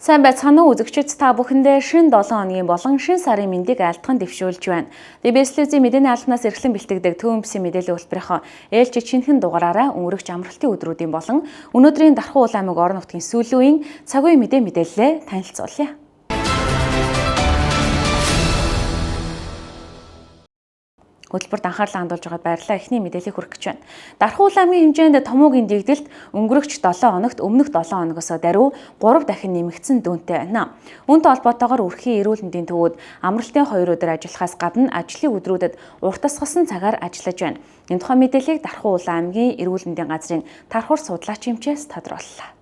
Сайн байцгаана уу үзэгчид, та бүхэндээ шинэ 7 хоногийн болон шинэ сарын мэндийг айлтхан дэвшүүлж байна. ДБС-ийн мэдээний албанаас эрхлэн бэлтгэдэг төвөмбөсийн мэдээллийн хөтөлбөрийнхөө ээлжид шинэхэн дугаараараа өнгөрөх амралтын өдрүүдийн болон өнөөдрийн дархан уул аймаг орон нутгийн сүүлийн үеийн цаг үеийн мэдээлэлээ танилцуулъя. Хөтөлбөрт анхаарлаа хандуулж байгаад баярлалаа. Эхний мэдээллийг хүргэх гэж байна. Дархан уул аймгийн хэмжээнд томоогийн дэгдэлт өнгөрөгч 7 хоногт өмнөх 7 хоногоос даруй 3 дахин нэмэгдсэн дүнтэй байна. Үүнтэй холбоотойгоор өрхийн эрүүл мэндийн төвүүд амралтын 2 өдөр ажиллахаас гадна ажлын өдрүүдэд урт тасгасан цагаар ажиллаж байна. Энэ тухай мэдээллийг Дархан уул аймгийн эрүүл мэндийн газрын тархуур судлаач эмчээс тодрууллаа.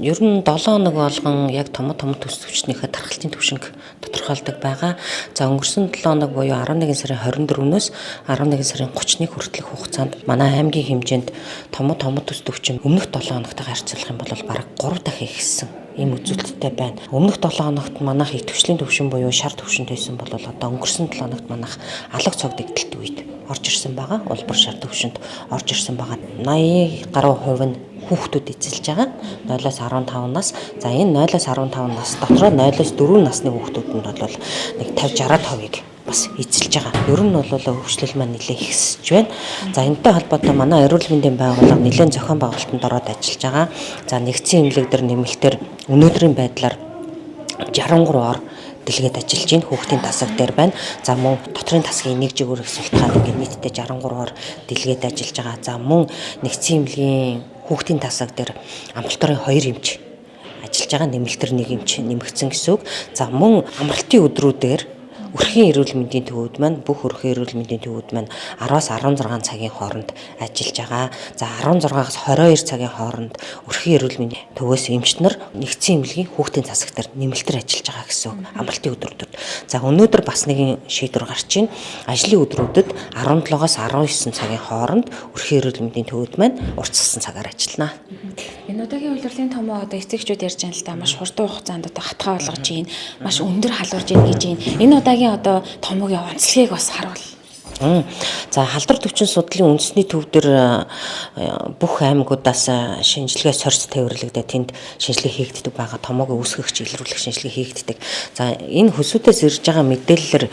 Ер нь 7 хоног болгон яг том төс төвчнийхээ тархалтын төвшинг тодорхойлдог байгаа. За өнгөрсөн 7 хоног буюу 11 сарын 24-өөс 11 сарын 30-ны хүртэлх хугацаанд манай аймгийн хэмжээнд том төс төвчин өмнөх 7 хоногтойгоо харьцуулах юм бол бараг 3 дахин ихссэн ийм үзүүлэлттэй байна. Өмнөх 7 хоногт манайх идэвхжлийн төвшин буюу шар төвшөнд байсан бол одоо өнгөрсөн 7 хоногт манайх алга цог дэгдэлт үед орж ирсэн байгаа. Улбар шар төвшөнд орж ирсэн байгаа. 80 гаруй хувь нь хүүхдүүд эзэлж байгаа. 0-15 нас. За энэ 0-15 нас дотроо 0-4 насны хүүхдүүдэнд бол нэг 50-60%-ийг бас эзэлж байгаа. Ер нь бол хөгжлөл маань нэлээд ихсэж байна. За энэтэй холбоотой манай эрүүл мэндийн байгууллага нэлээд зохион байгуулалтанд ороод ажиллаж байгаа. За нэгдсэн эмнэлэг дээр нэмэлтээр өнөөдрийн байдлаар 63 ор дэлгээд ажиллаж байна. Хүүхдийн тасаг дээр байна. За мөн дотрын тасгийн нэг жигүүр их султгаад ингээд нийтдээ 63 ор дэлгээд ажиллаж байгаа. За мөн нэгдсэн эмнэлгийн хүүхдийн тасаг дээр амралтын 2 эмч ажиллаж байгаа. Нэмэлтэр 1 эмч нэмэгдсэн гэсэн үг. За мөн амралтын өдрүүдээр өрхийн эрүүл мэндийн төвүүд маань бүх өрхийн эрүүл мэндийн төвүүд маань 10-аас 16 цагийн хооронд ажиллаж байгаа. За 16-аас 22 цагийн хооронд өрхийн эрүүл мэндийн төвөөс эмч нар нэгдсэн эмнэлгийн хүүхдийн засаг дээр нэмэлтээр ажиллаж байгаа гэсэн үг. Амралтын өдрүүдэд. За өнөөдөр бас нэгэн шийдвэр гарч байна. Ажлын өдрүүдэд 17-аас 19 цагийн хооронд өрхийн эрүүл мэндийн төвүүд маань уртсгсан цагаар ажиллана. Энэ удаагийн улирлын томоо одоо эцэгчүүд ярьж байгаа л да маш хурдан хугацаанд одоо хатгаа болгож ийн, маш өндөр халуурж ийн гэж ийн. Энэ удаагийн одоо томоогийн онцлогийг бас харуул. За халдвар төвчин судлалын үндэсний төв дээр бүх аймагуудаас шинжилгээ сорьц тээвэрлэгдээ тэнд шинжилгээ хийгддэг байгаа. Томоогийн үүсгэгч илрүүлэх шинжилгээ хийгддэг. За энэ хөсөөдөөс ирж байгаа мэдээлэлээр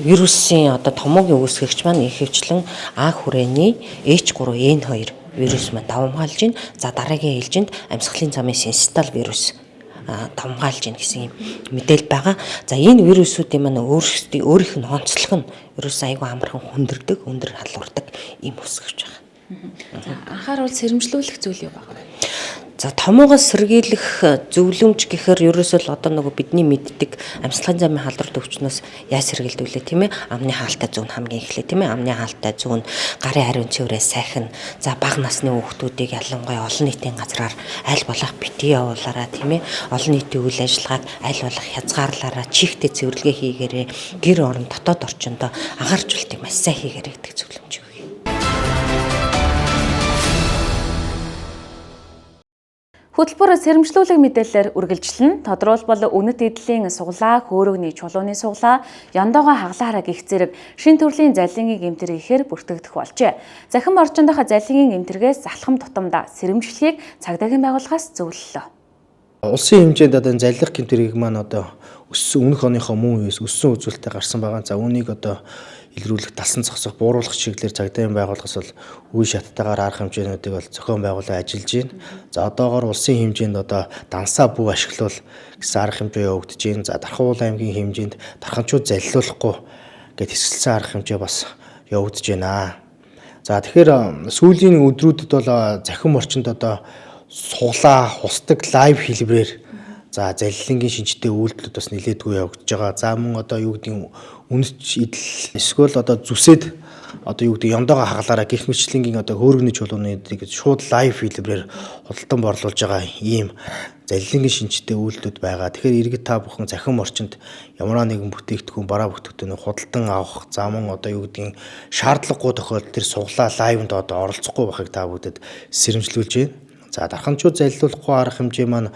вирусын одоо томоогийн үүсгэгч маань ихэвчлэн А хүрээний H3N2 вирус маань давамгаалж байна. За дараагийн ээлжинд амьсгалын замын синцитал вирус давамгаалж байна гэсэн юм мэдээлэл байгаа. За энэ вирусуудын маань өөрийнх нь онцлог нь вирус аюул амархан хүндэрдэг, өндөр халуурдаг ийм өсгөж байгаа. За анхааруул сэрэмжлүүлэх зүйл юу байна? За томоогоос сэргийлэх зөвлөмж гэхээр ерөөсөө л одоо нөгөө бидний мэддэг амьсгалын замын халдвар төвчнөөс яаж сэргийлдэг вэ тийм ээ? Амны хаалтай зүүн хамгийн эхлээ тийм ээ? Амны хаалтай зүүн, гарын ариун цэврээ сайхан. За бага насны хүүхдүүдийг ялангуяа олон нийтийн газраар аль болох битгий явуулаарай тийм ээ? Олон нийтийн үйл ажиллагааг аль болох хязгаарлаарай, чихтэй цэвэрлэгээ хийгээрэй. Гэр орон дотоод орчиндөө агааржуултыг маш сайн хийгээрэй гэдэг зөвлөмж. Хөтөлбөр сэрэмжлүүлэг мэдээлэлээр үргэлжлэн тодруулбал үнэт эдлийн суглаа, хөөрөгний чулууны суглаа, яндоогоо хаглаараа гих зэрэг шин төрлийн залингийн гэмтэр ихээр бүртгэгдэх болжээ. Захин орчиндохоо залингийн гэмтэргээс залхам тутамдаа сэрэмжлэхийг цагдаагийн байгууллагаас зөвлөлөө. Улсын хэмжээнд одоо заллих гэмтэрийг маань одоо өссөн өмнөх оныхоо мөн үеэс өссөн үзүүлэлттэй гарсан байгаа. За үүнийг одоо илрүүлэх, талсан зогсох, бууруулах чиглэлээр цагдаагийн байгууллагаас бол үе шаттайгаар арга хэмжээнүүдийг бол зохион байгуулан ажиллаж байна. За одоогоор улсын хэмжээнд одоо дансаа бүв ашиглуул гэсэн арга хэмжээ явагдаж байна. За Дархан уул аймгийн хэмжээнд дарханчууд заллиулахгүй гэд хэсгэлсэн арга хэмжээ бас явагдаж байна. За тэгэхээр сүүлийн өдрүүдэд бол захин орчинд одоо суглаа, хусдаг лайв хэлбэрээр за залилангийн шинжтэй үйлдэлүүд бас нэлээдгүй явагдаж байгаа. За мөн одоо юу гэдэг үнэт идэл эсвэл одоо зүсэд одоо юу гэдэг яндоогоо хагалаараа гих мэтлэнгийн одоо хөөргөний чулуунуудыг шууд лайв хэлбэрээр худалдан борлуулж байгаа ийм залилангийн шинжтэй үйлдэлүүд байгаа. Тэгэхээр иргэд та бүхэн захин орчинд ямар нэгэн бүтээгдэхүүн бараа бүтээгдэхүүнийг худалдан авах, за мөн одоо юу гэдгийг шаардлагагүй тохиолдолд тэр суглаа лайвд одоо оролцохгүй байхыг та бүдэд сэрэмжлүүлж байна. За дарханчууд залилуулахгүй арга хэмжээ маань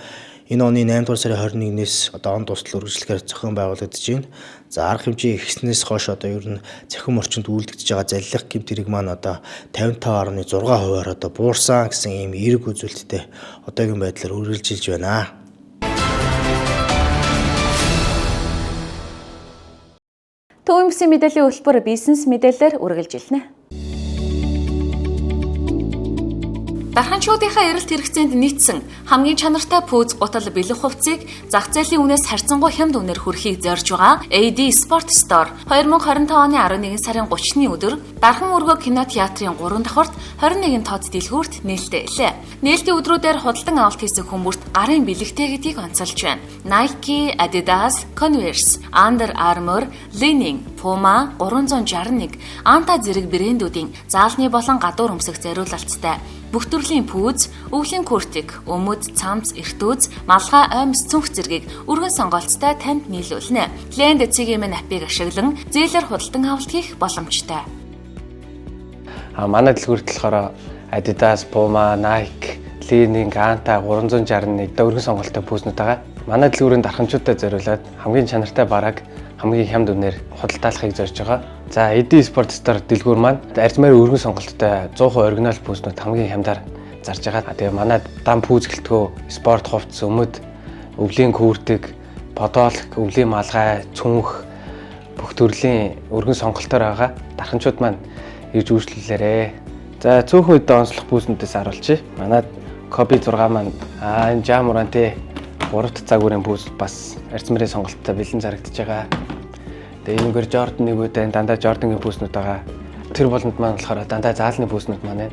энэ оны 8 дугаар сарын 21-ээс одоо он дуустал үргэлжлэхээр зохион байгуулагдаж байна. За арга хэмжээ ихснээс хойш одоо ер нь захин орчинд үйлдэгдэж байгаа заллих гэмтэрийг маань одоо 55.6%-аар одоо буурсан гэсэн ийм эерэг үзүүлэлттэй одоогийн байдлаар үргэлжилж байна. Төвийн бүсийн мэдээллийн хөтөлбөр бизнес мэдээлэлээр үргэлжилнэ. Дарханчуудынхаа эрэлт хэрэгцээнд нийцсэн хамгийн чанартай пүүз гутал бэлэг хувцсыг зах зээлийн үнээс харьцангуй хямд үнээр хүрэхийг зорж байгаа AD Sport Store 2025 оны 11 сарын 30-ны өдөр Дархан өргөө кинотеатрын 3 давхарт 21 тод дэлгүүрт нээлттэй. Нээлтийн өдрүүдээр худалдан авалт хийсэн хүмүүст гарын бэлэгтэй гэдгийг онцолж байна. Nike, Adidas, Converse, Under Armour, Lenin, Puma 361 Anta зэрэг брэндүүдийн заалны болон гадуур өмсөх зориулалттай бүх төрлийн пүүз, өвлийн куртик, өмөд, цамц, эртүүз, малгай, оймс, цүнх зэргийг өргөн сонголттой танд нийлүүлнэ. Ленд CGM апыг ашиглан зээлэр худалдан авалт хийх боломжтой. Манай дэлгүүрт болохоор Adidas, Puma, Nike, Lenin, Anta 361 өргөн сонголттой пүүзнүүд байгаа. Манай дэлгүүрийн дарханчуудад зориулаад хамгийн чанартай бараг хамгийн хямд үнээр худалдаалахыг зорж байгаа. За AD Sport Store дэлгүүр маань арзмаар өргөн сонголттой 100% оригинал пүүзнүүд хамгийн хямдаар зарж байгаа. Тэгээ манай дан пүүзгэлтгөө спорт хувцас, өмөд, өвлийн куртик, подолк, өвлийн малгай, цүнх бүх төрлийн өргөн сонголтоор байгаа. Дарханчууд маань ирж үйлчлүүлээрэ. За цөөхөн үедээ онцлог пүүзнүүдээс харуулчих. Манай Kobe 6 маань энэ Jamoranti 3 цаг үрийн пүүз бас арзмарын сонголттой бэлэн зарагдаж байгаа. Тэгээ иймгээр Jordan 1-үүдээ дандаа Jordan-гийн пүүснүүд байгаа. Тэр болонд маань болохоор дандаа заалны пүүснүүд маань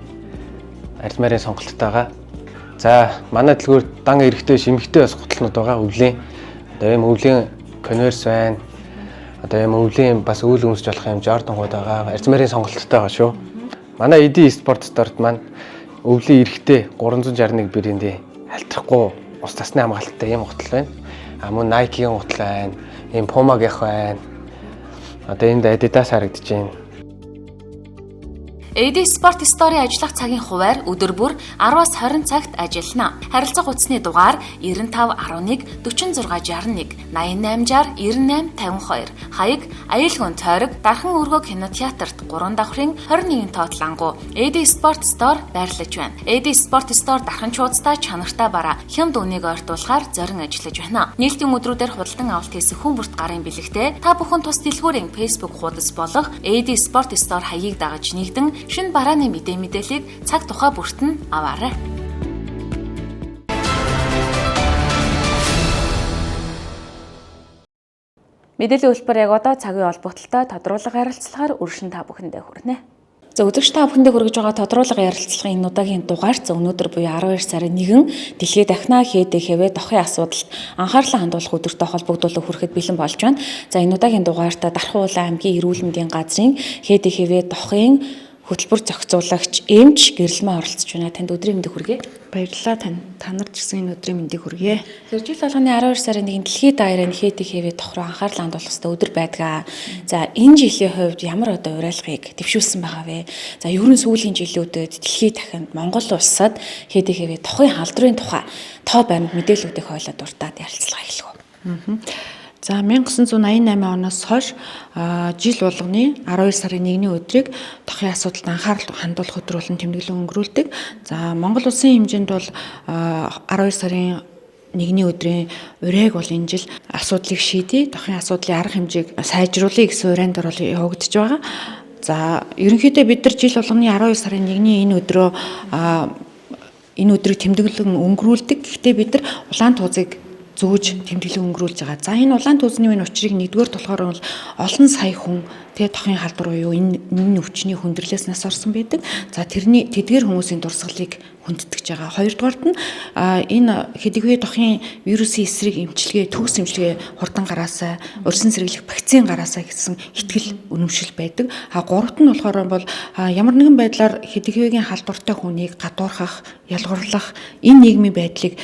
арзмарын сонголттой байгаа. За манай дэлгүүрт дан эрэхтэй шимэгтэй бас гутлнууд байгаа. Өвлийн. Одоо ийм өвлийн Converse байна. Одоо ийм өвлийн бас үйл өмсөж болох юм Jordan-гууд байгаа. Арзмарын сонголттой байгаа шүү. Манай AD Sport Store-т маань өвлийн эрэхтэй 361 брэндийн алтрахгүй ус тасны хамгаалттай ийм гутал байна. Мөн Nike-ийн гутал байна. Ийм Puma-гийнх байна. Одоо энд Adidas харагдаж байна. AD Sport Store-ийн ажиллах цагийн хуваар өдөр бүр 10-аас 20 цагт ажиллана. Харилцах утасны дугаар 95 11 46 61 88 60 98 52. Хаяг Аюулгүн тойрог Дархан өргөө кинотеатрт 3 давхрын 21 тоотлангу AD Sport Store байрлаж байна. AD Sport Store дарханчуудтай чанартай бараа хямд үнийг ойртуулахаар зорин ажиллаж байна. Нээлтийн өдрүүдээр худалдан авалт хийсэн хүн бүрт гарын бэлэгтэй та бүхэн тус дэлгүүрийн Facebook хуудас болох AD Sport Store хаягийг дагаж нэгдэн шинэ барааны мэдээллийг цаг тухай бүрт нь аваарай. Мэдээллийн хөтөлбөр яг одоо цагийн холбогдлолтой тодруулга ярилцлагаар өршин та бүхэндээ хүрнэ. За үзэгч та бүхэндээ хүргэж байгаа тодруулга ярилцлагын энэ удаагийн дугаарт өнөөдөр буюу 12 сарын 1 дэлхийд дахна ХДХВ дохын асуудалд анхаарлаа хандуулах өдөртөө холбогдуулан хүрэхэд бэлэн болж байна. За энэ удаагийн дугаарт Дархан аймгийн эрүүл мэндийн газрын ХДХВ дохын хөтөлбөр зохицуулагч эмч гэрэлмээ оролцож байна. Танд өдрийн мэндийг хүргэе. Баярлалаа та нарт ч гэсэн энэ өдрийн мэндийг хүргэе. Жил болгоны 12 сарын 1 дэлхийд даяараа ХДХВ тох руу анхаарлаа хандуулах ёстой өдөр байдаг. За энэ жилийн хувьд ямар одоо уриалгыг дэвшүүлсэн байгаа вэ? За ерөн сүүлийн жилүүдэд дэлхийд дахинд Монгол улсад ХДХВ тохын халдварын тухай тоо баримт мэдээллүүдийг хойлоод дуртаад ярилцлага эхлэв. За 1988 оноос хойш жил болгоны 12 сарын 1-ний өдрийг тохын асуудалд анхаарал хандуулах өдөр болон тэмдэглэн өнгөрүүлдэг. За Монгол улсын хэмжээнд бол 12 сарын 1-ний өдрийн урайг бол энэ жил асуудлыг шийдье, тохын асуудлын арга хэмжээг сайжруулъя гэсэн урайнд бол явагдаж байгаа. За ерөнхийдөө бид нар жил болгоны 12 сарын 1-ний энэ өдрийг тэмдэглэн өнгөрүүлдэг. Гэхдээ бид нар улаан туузыг зөөж тэмдэглэн өнгөрүүлж байгаа. За энэ улаан туузны үн учрыг нэгдүгээр болохоор бол олон сая хүн тохын халдвар буюу энэ өвчний хүндрэлээс нас орсон байдаг. За тэрний тэдгээр хүмүүсийн дурсгалыг хүндэтгэж байгаа. Хоёрдугаарт нь энэ ХДХВ тохын вирусын эсрэг эмчилгээ, төгс эмчилгээ хурдан гараасаа, урьдчилан сэргийлэх вакцин гараасаа гэсэн итгэл үнэмшил байдаг. Гуравт нь болохоор бол ямар нэгэн байдлаар ХДХВ-гийн халдвартай хүнийг гадуурхах, ялгарлах энэ нийгмийн байдлыг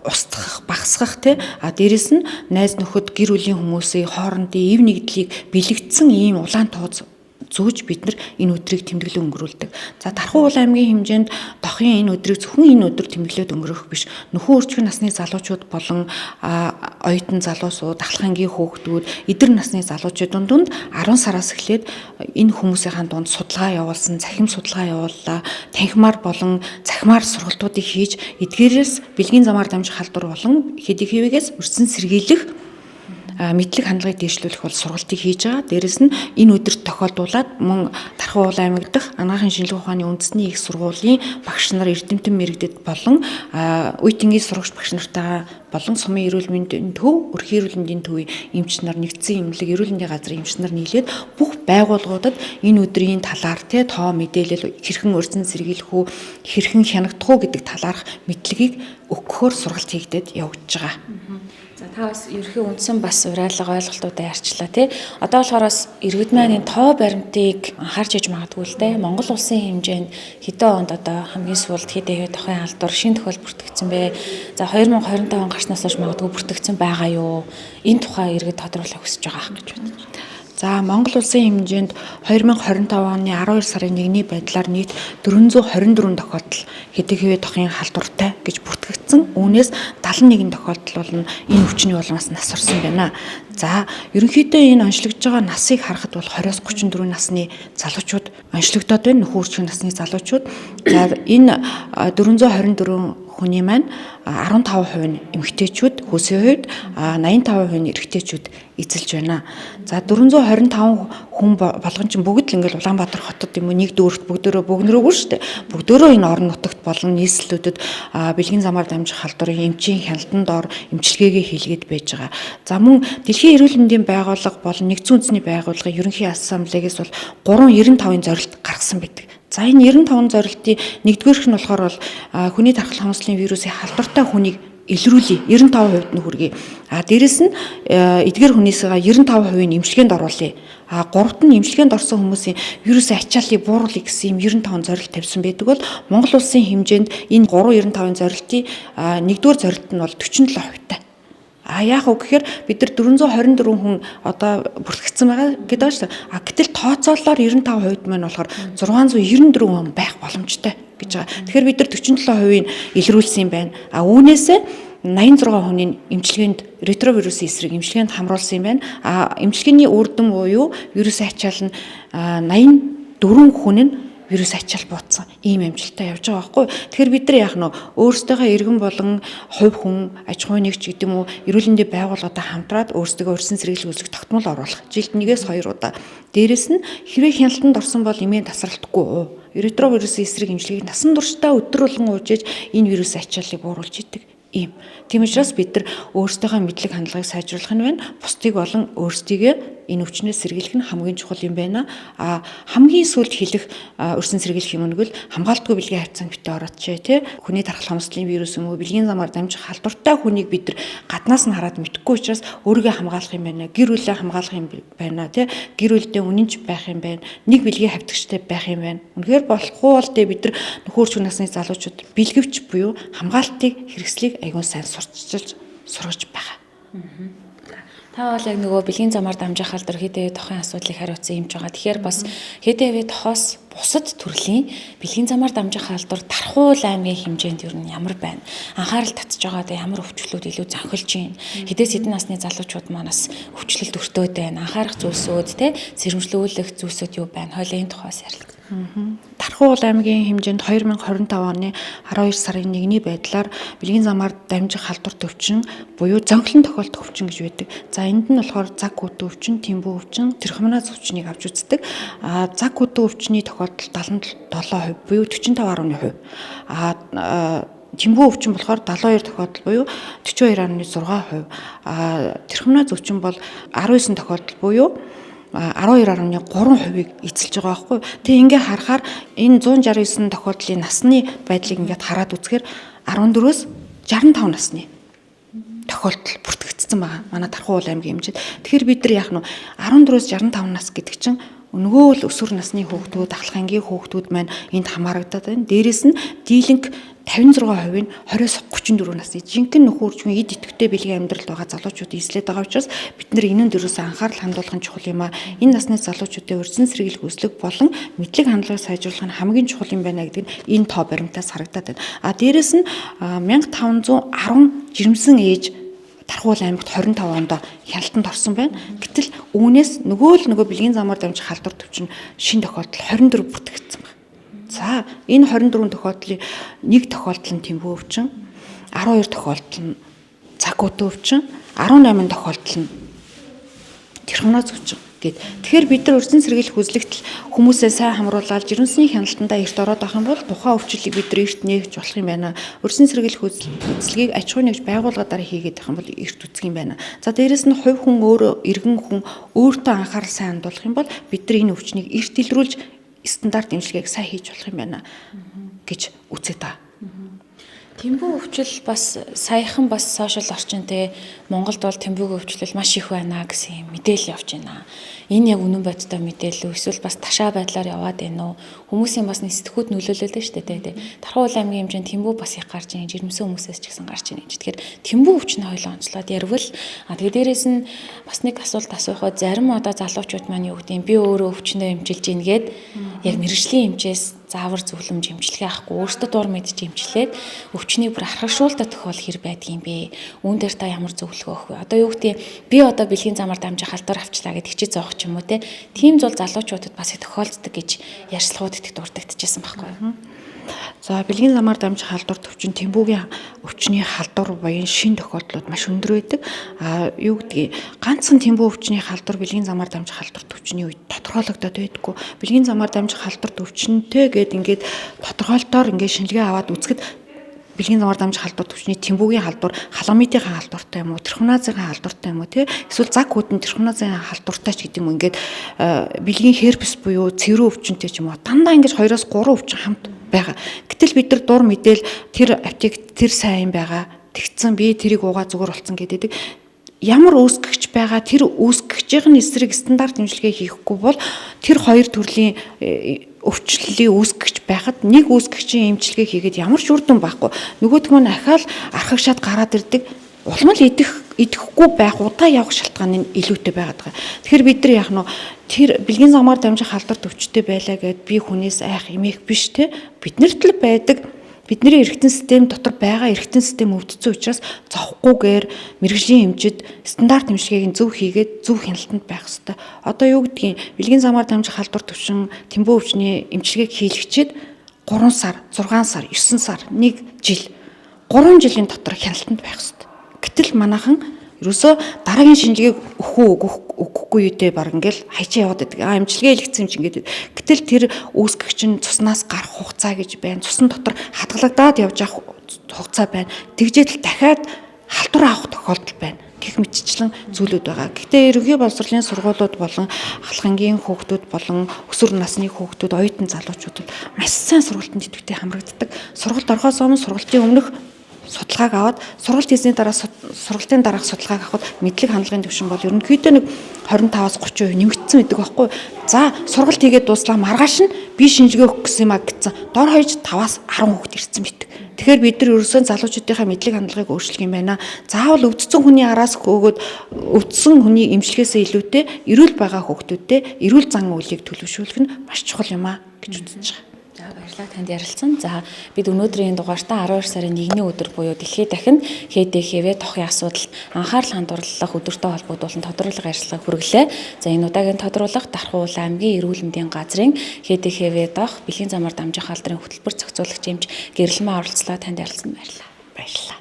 устгах, багасгах дээрэс нь найз нөхөд гэр бүлийн хүмүүсийн хоорондын ив нэгдлийг бэлэгдсэн ийм улаан тууз зөөж бид нар энэ өдрийг тэмдэглэн өнгөрүүлдэг. За Дархан аймгийн хэмжээнд тохын энэ өдрийг зөвхөн энэ өдөр тэмдэглээд өнгөрөх биш. Нөхөн өрчгөн насны залуучууд болон оюутан залуусууд, ахлахангийн хүүхдүүд, эдэр насны залуучуудын дунд 10 сараас эхлээд энэ хүмүүсийн дунд судалгаа явуулсан, цахим судалгаа явууллаа. Танхимаар болон цахимаар сургалтуудыг хийж, эдгээрээс бэлгийн замаар дамжих халдвар болон ХДХВ-гээс өрсөн сэргийлэх мэдлэг хандлагыг дэвшлүүлэх бол сургалтыг хийж байгаа. Дээрэс нь энэ өдөрт тохиолдуулаад мөн Тархуу уул аймаг дахь анагаахын шинжилгээ ухааны үндэсний их сургуулийн багш нар, эрдэмтэн мэрэгдэд болон үе тэнгийн сурагч багш нартайгаа болон сумын эрүүл мэндийн төв, өрхийн эрүүл мэндийн төвийн эмч нар, нэгдсэн эмнэлэг эрүүл мэндийн газрын эмч нар нийлээд бүх байгууллагуудад энэ өдрийн талаар тоо мэдээлэл хэрхэн өрсөн сэргийлэх үү, хэрхэн хянагдах уу гэдэг талаарх мэдлэгийг өгөхөөр сургалт хийгдээд явагдаж байгаа. За та бас ерөнхий үндсэн бас уриалга ойлголтуудаа ярьчлаа тий. Одоо болохоор бас иргэд маань тоо баримтыг анхаарч иж магадгүй л дээ. Монгол улсын хэмжээнд хэдэн онд одоо хамгийн сүүлд хэдэн хэвэ тохиолын алдар шинэ тохиол бүртгэгдсэн бэ? За 2025 он гарснаас хойш магадгүй бүртгэгдсэн байгаа юу? Энэ тухай иргэд тодруулах хүсэж байгаа гэж бодож байна. За Монгол улсын хэмжээнд 2025 оны 12 сарын 1-ний байдлаар нийт 424 тохиолдол хэдэн хэвэ тохиолын халдвартай гэж бүртгэгдсэн. Үүнээс 71 тохиолдол бол энэ өвчний улмаас нас орсон байна. За ерөнхийдөө энэ онцлогдож байгаа насыг харахад бол 20-с 34 насны залуучууд онцлогдоод байна. Нөхөн үржих насны залуучууд. За энэ 424 хүний маань 15% нь эмэгтэйчүүд, хөөсийн хувьд 85% нь эрэгтэйчүүд эзэлж байна. За 425 хүн болгон чинь бүгд л ингээл Улаанбаатар хотод юм уу нэг дүүрт бүгдөө шүү дээ. Бүгдөө энэ орон нутагт болон нийслэлүүдэд бэлгийн замаар дамжих халдварын эмчийн хяналтанд ор эмчилгээгээ хийлгээд байж байгаа. За мөн Дэлхийн эрүүл мэндийн байгууллага болон нэгдсэн үндэсний байгууллагын ерөнхий ассамблегээс бол 395-ын зорилт гаргасан байдаг. За энэ 95 зорилтын нэгдүгээрх нь болохоор бол хүний тархалт хамгааллын вирусын халдвартай хүнийг илрүүлээ 95% нь хүргэе. Дээрэс нь эдгээр хүнээсээ 95% нь эмчилгээнд оруулъя. Гуравт нь эмчилгээнд орсон хүмүүсийн вирусын ачааллыг бууруулах гэсэн юм 95 зорилт тавьсан байдаг бол Монгол улсын хэмжээнд энэ 395 зорилтын нэгдүгээр зорилт нь бол 47%-тай. Яах вэ гэхээр бид нар 424 хүн одоо бүртгэгдсэн байгаа гэдэг байна шүү дээ. Гэтэл тооцоололоор 95% маань болохоор 694 хүн байх боломжтой гэж байгаа. Тэгэхээр бид нар 47%-ийг илрүүлсэн юм байна. Үүнээсээ 86 хүний эмчилгээнд ретровирусын эсрэг эмчилгээнд хамруулсан юм байна. Эмчилгээний үр дүн буюу вирусын ачаал нь 84 хүн нь вирус ачаал буутсан ийм амжилттай явж байгаа байхгүй. Тэгэхээр бид нар яах нь өөрсдийнхөө иргэн болон хувь хүн аж ахуйн нэгж гэдэг юм уу эрүүл мэндийн байгууллагатай хамтраад өөрсдөө урьдчилан сэргийлэх үйлчлэг тогтмол оруулах. Жилд 1-2 удаа. Дээрэс нь хэрвээ хяналтанд орсон бол эмээ тасралтгүй. Ретровирусын эсрэг эмчилгээг насан туршдаа өдөр болгон ууж иж энэ вирус ачааллыг бууруулж идэг. Ийм. Тийм учраас бид нар өөрсдийнхөө мэдлэг хандлагыг сайжруулах нь байна. Бусдыг болон өөрсдийгөө энэ өвчнөөс сэргийлэх нь хамгийн чухал юм байна. Хамгийн сүүлд хэлэх өрсөн сэргийлэх юм нэгвэл хамгаалтгүй бэлгийн хавцаанд битээ ороочээ тий. Хүний тархалт хамгааллын вирус юм уу бэлгийн замаар дамжих халдвартай хүнийг бид нар гаднаас нь хараад мэдэхгүй учраас өөрийгөө хамгаалах юм байна. Гэр бүлээ хамгаалах юм байна тий. Гэр бүлдээ үнэнч байх юм байна. Нэг бэлгийн хавтагчтай байх юм байна. Үнэхээр болохгүй бол тий бид нар нөхөрч насны залуучууд бэлгэвч буюу хамгаалтыг хэрэгслийг айгуун сайн сургаж байгаа. Та бол яг нөгөө бэлгийн замаар дамжих халдвар хэдэн тохиолын асуудлыг хариуцсан юмж байгаа. Тэгэхээр бас хэдэн тохоос бусад төрлийн бэлгийн замаар дамжих халдвар Тархуу аймгийн хэмжээнд юу ямар байна? Анхаарал татж байгаад ямар өвчлүүд илүү зөнхөлж байна? Хэдээс хэдэн насны залуучууд манаас өвчлөлт өртөөд байна? Анхаарах зүйлсүүд те сэрэмжлүүлэх зүйлсүүд юу байна? Хойлоо энэ тухайс ярилцгаая. Тархуу аймгийн хэмжээнд 2025 оны 12 сарын 1-ний байдлаар бэлгийн замаар дамжих халдвар төвчин буюу зөнхлөн тохиолдох өвчин гэж байдаг. За энд нь болохоор цаг хүтэн өвчин, тэмбүү өвчин, трихомоноз өвчнийг авч үздэг. Цаг хүтэн өвчний тохиолдол 77% буюу 45.1%. Тэмбүү өвчин болохоор 72 тохиолдол буюу 42.6%. Трихомоноз өвчин бол 19 тохиолдол буюу 12.3%-ийг эзэлж байгаа байхгүй. Тэгээ ингээ харахаар энэ 169 тохиолдлын насны байдлыг ингээд хараад үзэхээр 14-өөс 65 насны тохиолдол бүртгэгдсэн байгаа. Манай Тархуу аймгийн хэмжээнд. Тэгэхээр бид нар яах нь 14-өөс 65 нас гэдэг чинь нөгөө л өсвөр насны хүүхдүүд, ахлах ангийн хүүхдүүд маань энд хамаарагдаад байна. Дээрээс нь дийлэнх 56% нь 20-34 насны жинхэнэ нөхөрчмөн эд идэвхтэй бэлгийн амьдралд байгаа залуучууд эзлээд байгаа учраас бид нар энэнд дөрөөсөө анхаарал хандуулах нь чухал юм аа. Энэ насны залуучуудын урьдчилан сэргийлэх үзлэг болон мэдлэг хандлагыг сайжруулах нь хамгийн чухал юм байна гэдэг нь энэ тоо баримтаас харагдаад байна. Дээрээс нь 1510 жирэмсэн ээж Тархуу аймагт 25 онд хяналтанд орсон байна. Гэтэл үүнээс нөгөө бэлгийн замаар дамжих халдвар төвчин шинэ тохиолдол 24 бүртгэгдсэн байна. За энэ 24 тохиолдлын нэг тохиолдол нь тэмбүү өвчин, 12 тохиолдол нь цаг хүтэн өвчин, 18 тохиолдол нь тэрхноо зүж гэд. Тэгэхээр бид нар өрсөн сэргийлэх үзлэгтэл хүмүүсээ сайн хамруулаад жирэмсний хяналтандаа эрт ороод авах юм бол тухайн өвчлөлийг бид нар эрт нээгч болох юм байна. Өрсөн сэргийлэх үзлэгийг аж ахуйн нэгж байгууллагаараа хийгээд авах юм бол эрт үзэх юм байна. За дээрэс нь хувь хүн өөрөө иргэн хүн өөртөө анхаарал сайн хандуулах юм бол бид нар энэ өвчнийг эрт илрүүлж стандарт эмчилгээг сайн хийж болох юм байна гэж үзээ та. Тэмбүү өвчл бас саяхан бас сошиал орчинтэй Монголд бол тэмбүүгийн өвчлөл маш их байна гэсэн мэдээлэл явж байна. Энэ яг үнэн бодтой мэдээлэл үү эсвэл бас ташаа байдлаар яваад байна уу? Хүмүүсийн бас сэтгхүүд нөлөөлөл нь шүү дээ. Тархуу аймгийн хэмжээнд тэмбүү бас их гарч ийн жирэмсэн хүмүүсээс ч гэсэн гарч ийн. Тэгэхээр тэмбүү өвчнөө хойлоо онцлоод ярвал тэгээ дээрээс нь бас нэг асуулт асуухад зарим одоо залуучууд маань юу гэдэг юм би өөрөө өвчнөө эмчилж ийн гээд яг мэрэгжлийн эмчээс заавар зөвлөмж эмчилгээ авахгүй өөртөө дур мэдж эмчлээд өвчнийг бүр архагшуулдаг тохиол хэр байдгийн бэ? Үүн дээр та ямар зөвлөгөө өгөх вэ? Одоо юу гэдэг би одоо бэлгийн замаар дамжих халдвар авчлаа гэдэг хичээ зоох ч юм уу те. Тийм зүйл залуучуудад бас тохиолддог гэж ярьцлагууд их дурддагдчихсан байхгүй юу? За бэлгийн замаар дамжих халдвар төвчин тэмбүүгийн өвчний халдвар буюу шин тохиолдлууд маш өндөр байдаг. Юу гэдгийг ганцхан тэмбүү өвчний халдвар бэлгийн замаар дамжих халдвар төвчний үед тодорхойлогдоод байдаггүй. Бэлгийн замаар дамжих халдвар төвчнтэй гээд ингээд тодорхойлолтоор ингээд шинжилгээ аваад үзэхэд бэлгийн замаар дамжих халдвар төвчний тэмбүүгийн халдвар халамитийн халдвартай юм уу, трихоназын халдвартай юм уу те эсвэл заг хүүдэн трихоназын халдвартай ч гэдэг юм ингээд бэлгийн херпес буюу цэврүү өвчнөд ч юм уу дандаа ингээд 2-3 өвчин хамт байгаа. Гэтэл бид нар дур мэдээл тэр аптек тэр сайн байгаа. Тэгсэн би тэрийг уугаа зүгээр болцсон гэдэг. Ямар үүсгэгч байгаа тэр үүсгэгчийн эсрэг стандарт эмчилгээ хийхгүй бол тэр хоёр төрлийн өвчлөлийн үүсгэгч байхад нэг үүсгэгчийн эмчилгээ хийгээд ямар ч үр дүн байхгүй. Нөгөөх нь ахаал архагшаад гараад ирдэг. Улмал идэхгүй байх удаа явах шалтгаан нь илүүтэй байгаад байгаа. Тэгэхээр бид нар яах нь тэр бэлгийн замаар дамжих халдвар төвчтэй байлаа гэд би хүнээс айх эмээх биш те биднэрт л байдаг. Бидний эргэтэн систем дотор байгаа эргэтэн систем өвдсөн учраас зовхгүйгээр мэрэгжлийн эмчид стандарт эмчилгээг зөв хийгээд зөв хяналтанд байх хэрэгтэй. Одоо юу гэдгийг бэлгийн замаар дамжих халдвар төвшин тэмбүү өвчний эмчилгээг хийлгчээд 3 сар, 6 сар, 9 сар, 1 жил 3 жилийн дотор хяналтанд байх хэрэгтэй. Гэтэл манайхан ерөөсөө дараагийн шинжилгээг өгөхгүй үедээ баг ингээл хайчаа яваад байдаг. Эмчилгээ хийлгэсэн юм чинь ингээд. Гэтэл тэр үүсгэгч нь цуснаас гарах хугацаа гэж байна. Цусны дотор хадгалагдаад явж явах хугацаа байна. Тэгжээтэл дахиад халдвар авах тохиолдол байна. Гэх мэтчлэн зүйлүүд байгаа. Гэхдээ ерөнхий боловсролын сургуулиуд болон халахангийн хүүхдүүд болон өсвөр насны хүүхдүүд, оюутан залуучуудад маш сайн сургалтанд идэвхтэй хамрагддаг. Сургалт орохоос өмнө сургалтын өмнөх судалгааг аваад сургалт хийсний дараа сургалтын дараах судалгааг авахд мэдлэг хандлагын түвшин бол ерөнхийдөө нэг 25-аас 30% нэмэгдсэн байдаг байхгүй. За сургалт хийгээд дууслаа маргааш нь би шинжилгээ өгөх гэсэн юм а гэсэн. Дор хаяж 5-аас 10 хүүхэд ирсэн бит. Тэгэхээр бид нар ерөөсөө залуучуудынхаа мэдлэг хандлагыг өөрчлөх юм байна. Заавал өвдсөн хүний араас хөөгөөд өвдсөн хүний эмчилгээсээ илүүтэй эрүүл байгаа хүүхдүүдэд эрүүл зан үйлийг төлөвшүүлэх нь маш чухал юм а гэж үзэж байгаа. За баярлалаа танд ярилцсан. За бид өнөөдрийн дугаартаа 12 сарын 1-ний өдөр буюу дэлхийд дахин ХДХВ тохын асуудал анхаарал хандуулах өдөртэй холбогдуулан тодруулга ажиллагааг хүргэлээ. За энэ удаагийн тодруулга Дархуул аймгийн эрүүл мэндийн газрын ХДХВ тох бэлгийн замаар дамжих халдрын хөтөлбөр зохицуулагч эмч Гэрэлмээ оролцлоо. Танд ярилцсан баярлалаа. Баярлалаа.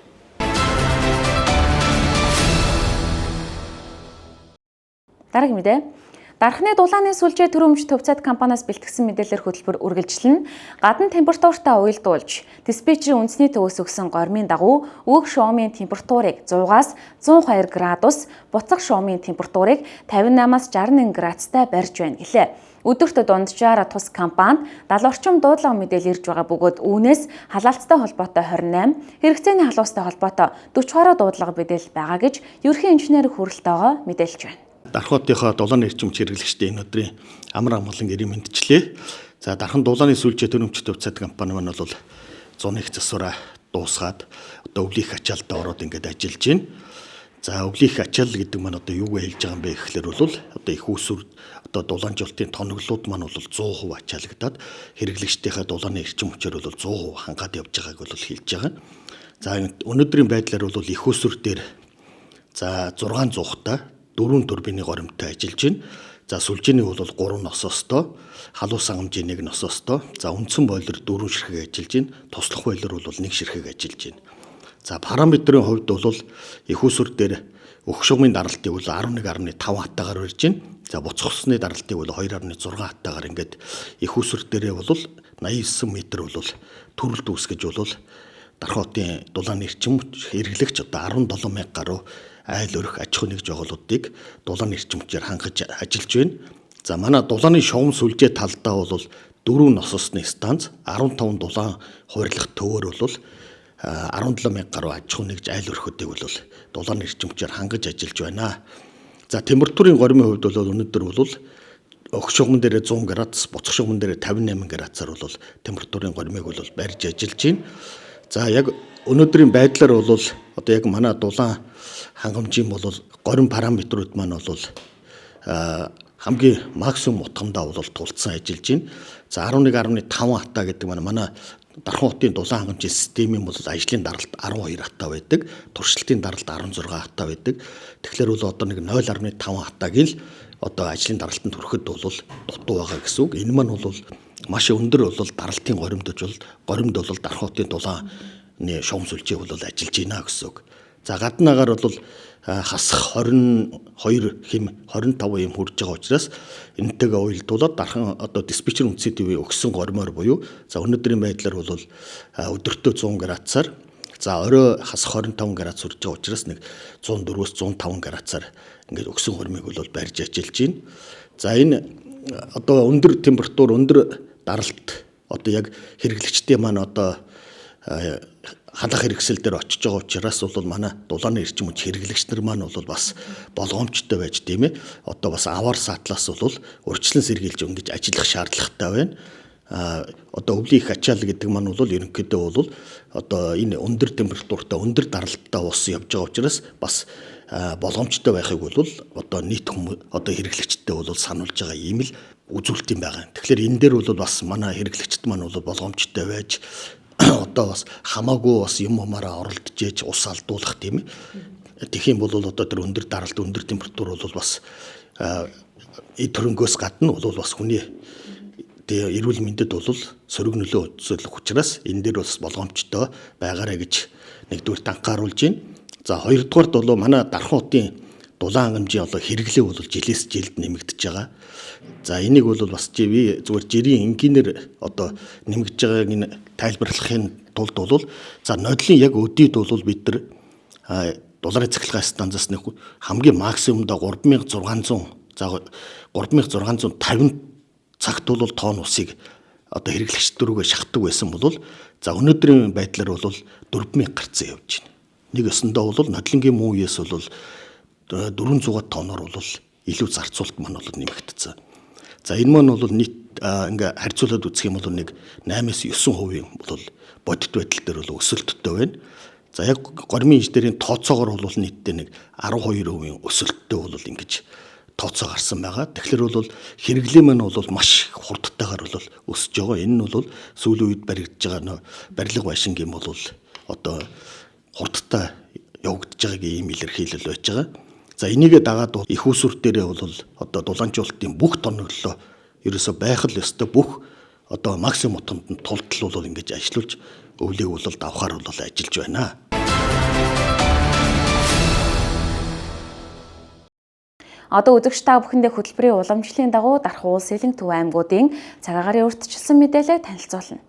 Дараагийн мэдээ. Дархны дулааны сүлжээ төрөмж төвцөд компаниас бэлтгэсэн мэдээлэлээр хөтөлбөр үргэлжлэн гадна температуртаа уялдуулж диспетчерийн үндэсний төвөөс өгсөн гормын дагуу өг шуумын температурыг 100-аас 102 градус, буцах шуумын температурыг 58-аас 61 градустай барьж байна гэлээ. Өдөрт дунджаар тус компанид 70 орчим дуудлага мэдээлэл ирж байгаа бөгөөд үүнээс халаалттай холбоотой 28, хэрэгцээний халуустай холбоотой 40 гаруй дуудлага мэдээлэл байгаа гэж ерөнхий инженер хүрэлтэйгоо мэдээлж байна. Дархуутынхаа дулааны эрчимч хэрэглэгчдийн энэ өдрийн амар амгалан гэрийн мэндчлээ. За дархан дулааны сүлжээ төрөмч төвцөд компани маань бол 100 их засвараа дуусгаад одоо өвлөх ачаалтаа ороод ингээд ажиллаж байна. За өвлөх ачаал гэдэг маань одоо юу вэ хэлж байгаа юм бэ гэхлээр бол одоо их усүр одоо дулаанжуулалтын тоноглууд маань бол 100% ачаалагдаад хэрэглэгчдийнхаа дулааны эрчим хүчээр бол 100% хангаад явж байгааг бол хэлж байгаа. За өнөөдрийн байдлаар бол их усүр дээр за 600-та 4 турбины горимтой ажиллаж байна. За сүлжээний бол 3 носоостой, халуус хангамжийн 1 носоостой. За үндсэн бойлер 4 ширхэг ажиллаж байна. Туслах бойлер бол 1 ширхэг ажиллаж байна. За параметрын хувьд бол их усүр дээр Өгөх шугамын даралтыг бол 11.5 хатаагаар барьж байна. За буцах усны даралтыг бол 2.6 хатаагаар ингээд их усүр дээрээ бол 89 м бол төрөлт үүсгэж бол Дархан хотын дулааны эрчим хэрэглэгч одоо 17,000 гаруй айл өрх аж ахуй нэгж байгууллагуудыг дулааны эрчимчээр хангаж ажиллаж байна. За манай дулааны шугам сүлжээ талдаа бол 4 нососны станц, 15 дулаан хуваарлах төвөр бол 17,000 гаруй аж ахуй нэгж айл өрхөдийг бол дулааны эрчимчээр хангаж ажиллаж байна. За температурын горимын хувьд бол өнөөдөр бол өгөх шугамн дээр 100 градус, буцах шугамн дээр 58 градусаар бол температурын горимыг бол барьж ажиллаж байна. За яг өнөөдрийн байдлаар бол одоо яг манай дулаан хангамжийн бол горим параметрууд маань бол хамгийн максимум утгандаа бол тулцсан ажиллаж байна. За 11.5 хатаа гэдэг манай Дархан хотын дулаан хангамжийн системийн бол ажлын даралт 12 хатаа байдаг, туршилтын даралт 16 хатаа байдаг. Тэгэхээр бол одоо нэг 0.5 хатааг л одоо ажлын даралтанд хүрэхэд бол дутуу байгаа гэсэн үг. Энэ маань бол маш өндөр бол даралтын горимд бол Дархан хотын дулааны шугам сүлжээ бол ажиллаж байна гэсэн үг. За гаднаагаар бол хасах 22 хэм 25 юм хүрж байгаа учраас энэтэйгээ уялдуулаад Дархан одоо диспетчер үндсийн ТV өгсөн горимоор буюу за өнөөдрийн байдлаар бол өдөртөө 100 градусаар за орой хасах 25 градус хүрж байгаа учраас нэг 104-өөс 105 градусаар ингээд өгсөн горимыг бол барьж ажиллаж байна. За энэ одоо өндөр температур, өндөр даралт одоо яг хэрэглэгчдийн маань одоо халах хэрэгсэл дээр очиж байгаа учраас бол манай дулааны эрчим хүч хэрэглэгч нар маань бол бас болгоомжтой байж тийм ээ. Одоо бас аваар саатлаас бол урьдчилан сэргийлж ингэж ажиллах шаардлагатай байна. Одоо өвлийн их ачаал гэдэг маань бол ерөнхийдөө бол одоо энэ өндөр температуртай, өндөр даралттай ус явж байгаа учраас бас болгоомжтой байхыг бол одоо нийт одоо хэрэглэгчтэй бол сануулж байгаа юм л үзүүлэлт юм байгаа. Тэгэхээр энэ дээр бол бас манай хэрэглэгчд маань бол болгоомжтой байж одоо бас хамаагүй бас юмараа оролдож ээж ус алдуулах тийм ээ. Тэгэх юм бол одоо тэр өндөр даралт, өндөр температур бол бас төрөнгөөс гадна бол бас хүний эрүүл мэндэд бол сөрөг нөлөө үзүүлэх учраас энэ дээр бас болгоомжтой байгаарэ гэж нэгдүгээр анхааруулж байна. За хоёрдугаард бол манай Дархан хотын дулаан хангамжийн одоо хэрэглээ бол жилээс жилд нэмэгдэж байгаа. За энийг бол бас би зүгээр жирийн энгийнээр одоо нэмэгдэж байгааг энэ тайлбарлахын тулд бол за нодлын яг өдийд бол бид нар дулааны цахилгаан станцаас нэг хамгийн максимумда 3600 за 3650 цагт бол тонн усыг одоо хэрэглэгч дөрвөө шахдаг байсан бол за өнөөдрийн байдлаар бол 4000 гарцсан явж байна. Нэг өсөндөө бол нодлонгийн муу үеэс бол 400 тонноор бол илүү зарцуулалт маань бол нэмэгдсэн. За энэ маань бол нийт ингээ харьцуулаад үзэх юм бол нэг 8-9% бол бодит байдал дээр бол өсөлттэй байна. За яг горимын инженерийн тооцоогоор бол нийтдээ нэг 12% өсөлттэй бол ингэж тооцоо гарсан байгаа. Тэгэхээр бол хэрэглээ маань бол маш хурдтайгаар бол өсөж байгаа. Энэ нь бол сүүлийн үед баригдаж байгаа барилга байшингийн бол одоо хурдтай явагдаж байгааг ийм илэрхийлэл байж байгаа. За энийгээ дагаад их усүр дээрээ бол одоо дулаанжуулалтын бүх тоноглолоо ерөөсө байх л ёстой бүх одоо максимум утганд нь тултал бол ингэж ажиллуулж өвлийг бол давхаар бол ажиллаж байна. Одоо үзэгч та бүхэндээ хөтөлбөрийн уламжлалын дагуу Дархан улс Сэлэнг төв аймагуудын цаг агарын урьдчилсан мэдээлэл танилцуулна.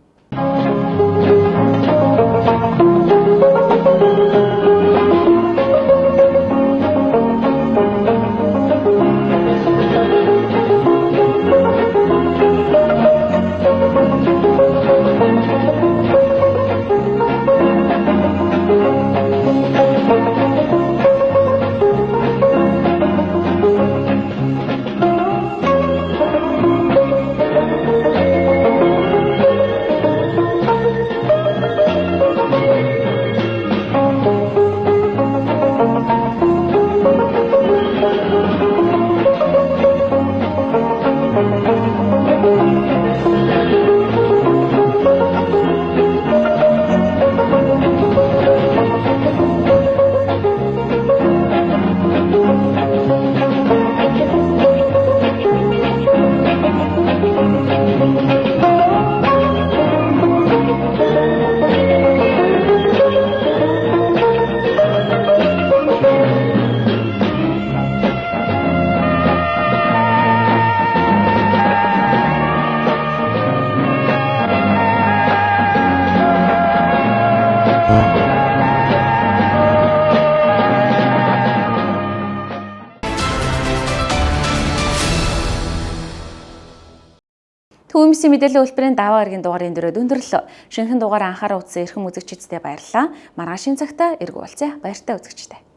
Түүмсийн мэдээллийн үйлбэрийн даваа гарагийн дугаарын дөрөв өндөрлөө. Шинэхэн дугаар анхаарал үзсэн эрхэм үзэгчдэд баярлалаа. Маргааш шинэ цагтаа эргүүлцээ. Баяртай үзэгчтэй.